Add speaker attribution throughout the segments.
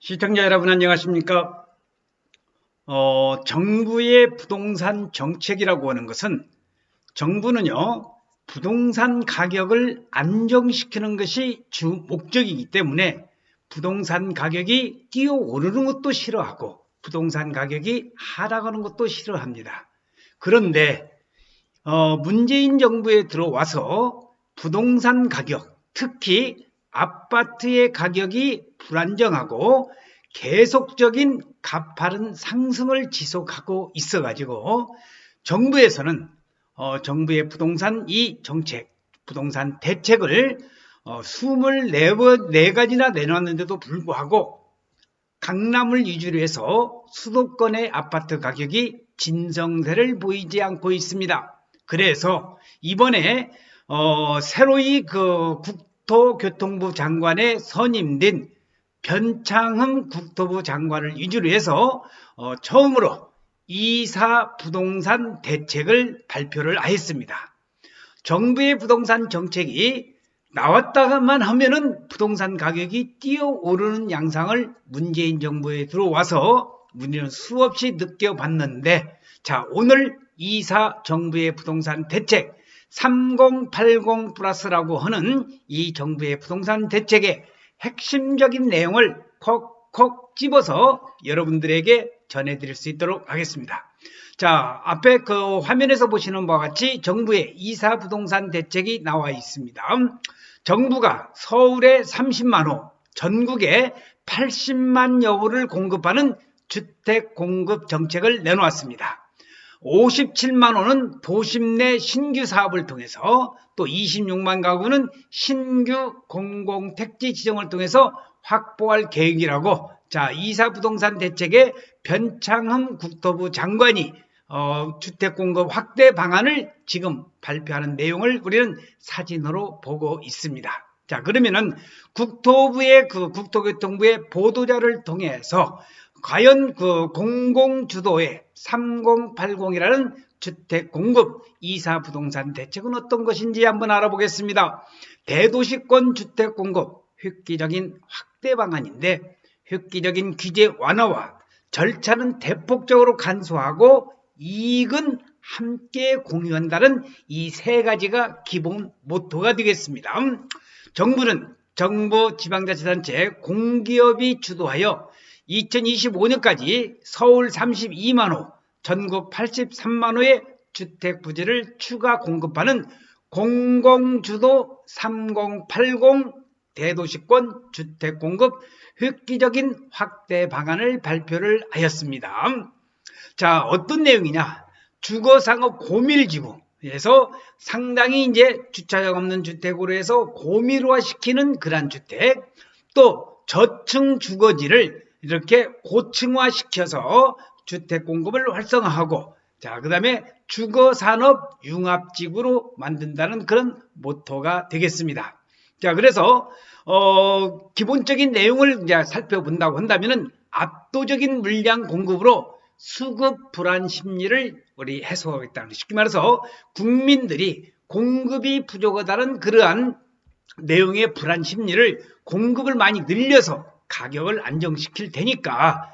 Speaker 1: 시청자 여러분 안녕하십니까? 정부의 부동산 정책이라고 하는 것은 정부는요, 부동산 가격을 안정시키는 것이 주 목적이기 때문에 부동산 가격이 뛰어오르는 것도 싫어하고 부동산 가격이 하락하는 것도 싫어합니다. 그런데 문재인 정부에 들어와서 부동산 가격, 특히 아파트의 가격이 불안정하고 계속적인 가파른 상승을 지속하고 있어가지고 정부에서는 정부의 부동산 이 정책, 부동산 대책을 24가지나 내놨는데도 불구하고 강남을 위주로 해서 수도권의 아파트 가격이 진성세를 보이지 않고 있습니다. 그래서 이번에 새로이 국토교통부 장관에 선임된 변창흠 국토부 장관을 위주로 해서 처음으로 2사 부동산 대책을 발표를 하였습니다. 정부의 부동산 정책이 나왔다가만 하면은 부동산 가격이 뛰어오르는 양상을 문재인 정부에 들어와서 우리는 수없이 느껴봤는데, 자, 오늘 2사 정부의 부동산 대책 3080 플러스라고 하는 이 정부의 부동산 대책의 핵심적인 내용을 콕콕 집어서 여러분들에게 전해드릴 수 있도록 하겠습니다. 자, 앞에 화면에서 보시는 바와 같이 정부의 2사 부동산 대책이 나와 있습니다. 정부가 서울에 30만호, 전국에 80만여 호를 공급하는 주택 공급 정책을 내놓았습니다. 57만호는 도심 내 신규 사업을 통해서, 또 26만 가구는 신규 공공택지 지정을 통해서 확보할 계획이라고, 자, 2사 부동산 대책의 변창흠 국토부 장관이 주택 공급 확대 방안을 지금 발표하는 내용을 우리는 사진으로 보고 있습니다. 자, 그러면은 국토교통부의 보도자를 통해서 과연 공공주도의 3080이라는 주택 공급 2사 부동산 대책은 어떤 것인지 한번 알아보겠습니다. 대도시권 주택 공급 획기적인 확대 방안인데, 획기적인 규제 완화와 절차는 대폭적으로 간소화하고 이익은 함께 공유한다는 이 세 가지가 기본 모토가 되겠습니다. 정부는 정부 지방자치단체 공기업이 주도하여 2025년까지 서울 32만호, 전국 83만호의 주택 부지를 추가 공급하는 공공주도 3080 대도시권 주택 공급 획기적인 확대 방안을 발표를 하였습니다. 자, 어떤 내용이냐? 주거상업 고밀지구에서 상당히 이제 주차장 없는 주택으로 해서 고밀화시키는 그러한 주택, 또 저층 주거지를 이렇게 고층화시켜서 주택 공급을 활성화하고, 자, 그 다음에 주거산업 융합지구로 만든다는 그런 모토가 되겠습니다. 자, 그래서 기본적인 내용을 이제 살펴본다고 한다면은 압도적인 물량 공급으로 수급 불안 심리를 우리 해소하겠다는, 쉽게 말해서 국민들이 공급이 부족하다는 그러한 내용의 불안 심리를 공급을 많이 늘려서 가격을 안정시킬 테니까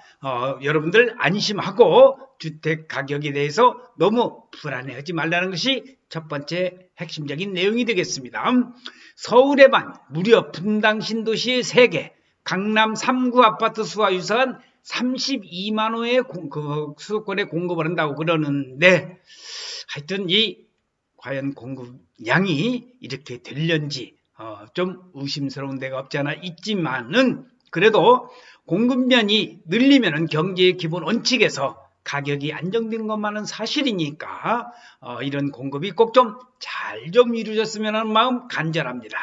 Speaker 1: 여러분들 안심하고 주택 가격에 대해서 너무 불안해하지 말라는 것이 첫 번째 핵심적인 내용이 되겠습니다. 서울에만 무려 분당 신도시의 3개, 강남 3구 아파트 수와 유사한 32만 호의 수도권에 공급을 한다고 그러는데, 하여튼 과연 공급량이 이렇게 될런지 좀 의심스러운 데가 없지 않아 있지만은, 그래도 공급면이 늘리면은 경제의 기본 원칙에서 가격이 안정된 것만은 사실이니까 이런 공급이 꼭 좀 잘 좀 이루어졌으면 하는 마음 간절합니다.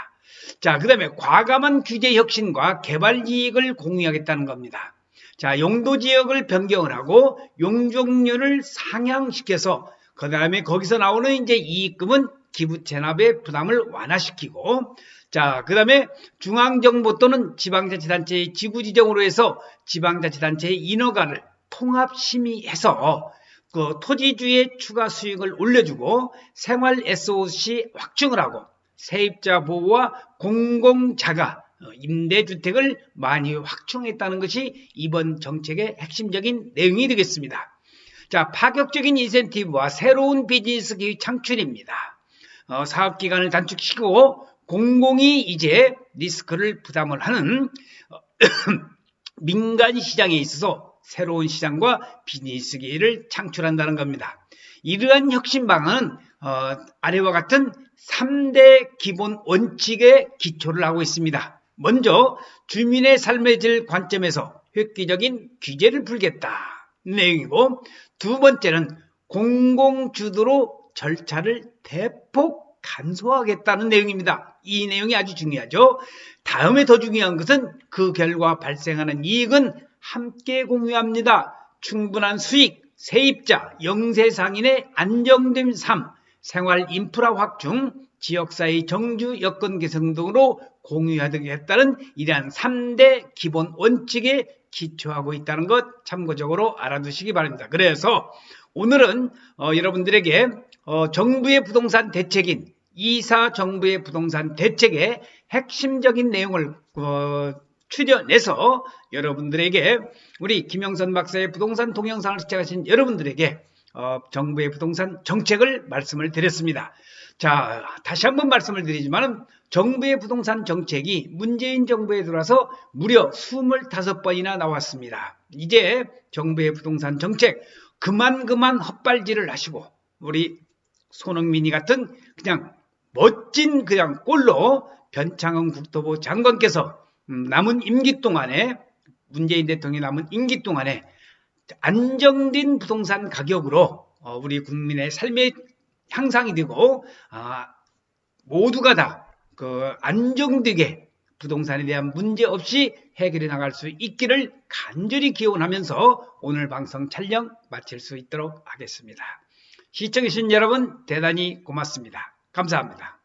Speaker 1: 자, 그 다음에 과감한 규제 혁신과 개발 이익을 공유하겠다는 겁니다. 자, 용도 지역을 변경을 하고 용적률을 상향시켜서 그 다음에 거기서 나오는 이제 이익금은 기부 체납의 부담을 완화시키고, 자, 그 다음에 중앙정부 또는 지방자치단체의 지구지정으로 해서 지방자치단체의 인허가를 통합심의해서 그 토지주의 추가 수익을 올려주고 생활 SOC 확충을 하고 세입자 보호와 공공자가 임대주택을 많이 확충했다는 것이 이번 정책의 핵심적인 내용이 되겠습니다. 자, 파격적인 인센티브와 새로운 비즈니스 기회 창출입니다. 사업기간을 단축시키고 공공이 이제 리스크를 부담을 하는 민간 시장에 있어서 새로운 시장과 비즈니스 기회를 창출한다는 겁니다. 이러한 혁신 방안은 아래와 같은 3대 기본 원칙에 기초를 하고 있습니다. 먼저 주민의 삶의 질 관점에서 획기적인 규제를 풀겠다 내용이고, 두 번째는 공공주도로 절차를 대폭 간소화하겠다는 내용입니다. 이 내용이 아주 중요하죠. 다음에 더 중요한 것은 그 결과 발생하는 이익은 함께 공유합니다. 충분한 수익, 세입자, 영세상인의 안정된 삶, 생활 인프라 확충, 지역사회 정주 여건 개선 등으로 공유하겠다는 이러한 3대 기본 원칙에 기초하고 있다는 것 참고적으로 알아두시기 바랍니다. 그래서 오늘은 여러분들에게 정부의 부동산 대책인 이사 정부의 부동산 대책의 핵심적인 내용을 추려내서 여러분들에게 우리 김영선 박사의 부동산 동영상을 시청하신 여러분들에게 정부의 부동산 정책을 말씀을 드렸습니다. 자, 다시 한번 말씀을 드리지만 정부의 부동산 정책이 문재인 정부에 들어와서 무려 25번이나 나왔습니다. 이제 정부의 부동산 정책 그만 헛발질을 하시고 우리 손흥민이 같은 그냥 멋진 그냥 꼴로 변창흠 국토부 장관께서 남은 임기 동안에 문재인 대통령이 남은 임기 동안에 안정된 부동산 가격으로 우리 국민의 삶의 향상이 되고 모두가 다 그 안정되게 부동산에 대한 문제 없이 해결해 나갈 수 있기를 간절히 기원하면서 오늘 방송 촬영 마칠 수 있도록 하겠습니다. 시청해주신 여러분 대단히 고맙습니다. 감사합니다.